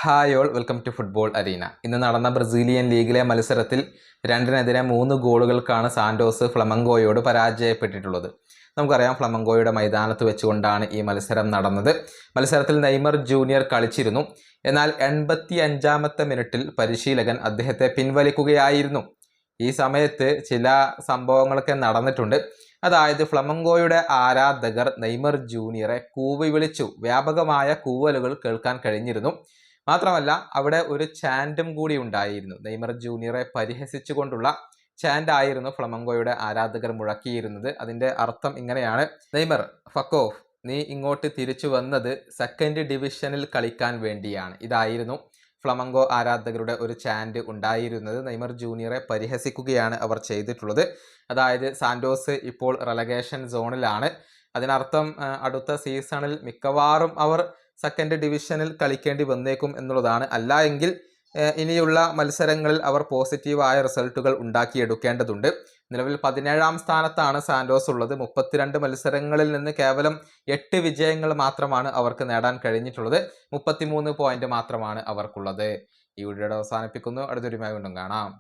Hi all, welcome to football arena. ഇന്ന് നടന്ന Brazilian ലീഗിലെ മത്സരത്തിൽ 2-നെതിരെ 3 ഗോളുകൾക്കാണ് സാന്റോസ് ഫ്ലമംഗോയോട് പരാജയപ്പെട്ടിട്ടുള്ളത്. നമുക്കറിയാം, ഫ്ലമംഗോയുടെ മൈതാനത്ത് വെച്ചുകൊണ്ടാണ് ഈ മത്സരം നടന്നത്. മത്സരത്തിൽ നെയ്മർ ജൂനിയർ കളിച്ചിരുന്നു. എന്നാൽ 85-ാമത്തെ മിനിറ്റിൽ പരിശീലകൻ അദ്ദേഹത്തെ പിൻവലിക്കുകയായിരുന്നു. ഈ സമയത്ത് ചില സംഭവങ്ങളൊക്കെ നടന്നിട്ടുണ്ട്. അതായത് ഫ്ലമംഗോയുടെ ആരാധകർ നെയ്മർ ജൂനിയറെ കൂവി വിളിച്ചു. വ്യാപകമായ കൂവലുകൾ കേൾക്കാൻ കഴിഞ്ഞിരുന്നു. മാത്രമല്ല, അവിടെ ഒരു ചാൻറ്റും കൂടി ഉണ്ടായിരുന്നു. നെയ്മർ ജൂനിയറെ പരിഹസിച്ചുകൊണ്ടുള്ള ചാൻഡ് ആയിരുന്നു ഫ്ലമംഗോയുടെ ആരാധകർ മുഴക്കിയിരുന്നത്. അതിന്റെ അർത്ഥം ഇങ്ങനെയാണ്: നെയ്മർ ഫക്ക് ഓഫ്, നീ ഇങ്ങോട്ട് തിരിച്ചു വന്നത് സെക്കൻഡ് ഡിവിഷനിൽ കളിക്കാൻ വേണ്ടിയാണ്. ഇതായിരുന്നു ഫ്ലമംഗോ ആരാധകരുടെ ഒരു ചാൻഡ് ഉണ്ടായിരുന്നത്. നെയ്മർ ജൂനിയറെ പരിഹസിക്കുകയാണ് അവർ ചെയ്തിട്ടുള്ളത്. അതായത് സാന്റോസ് ഇപ്പോൾ റെലഗേഷൻ സോണിലാണ്. അതിനർത്ഥം അടുത്ത സീസണിൽ മിക്കവാറും അവർ സെക്കൻഡ് ഡിവിഷനിൽ കളിക്കേണ്ടി വന്നേക്കും എന്നുള്ളതാണ്. അല്ല എങ്കിൽ ഇനിയുള്ള മത്സരങ്ങളിൽ അവർ പോസിറ്റീവായ റിസൾട്ടുകൾ ഉണ്ടാക്കിയെടുക്കേണ്ടതുണ്ട്. നിലവിൽ 17-ാം സ്ഥാനത്താണ് സാന്റോസ് ഉള്ളത്. 32 മത്സരങ്ങളിൽ നിന്ന് കേവലം 8 വിജയങ്ങൾ മാത്രമാണ് അവർക്ക് നേടാൻ കഴിഞ്ഞിട്ടുള്ളത്. 33 പോയിന്റ് മാത്രമാണ് അവർക്കുള്ളത്. ഈ വീഡിയോയുടെ അവസാനിപ്പിക്കുന്നു. അടുത്തൊരുമായി വീണ്ടും കാണാം.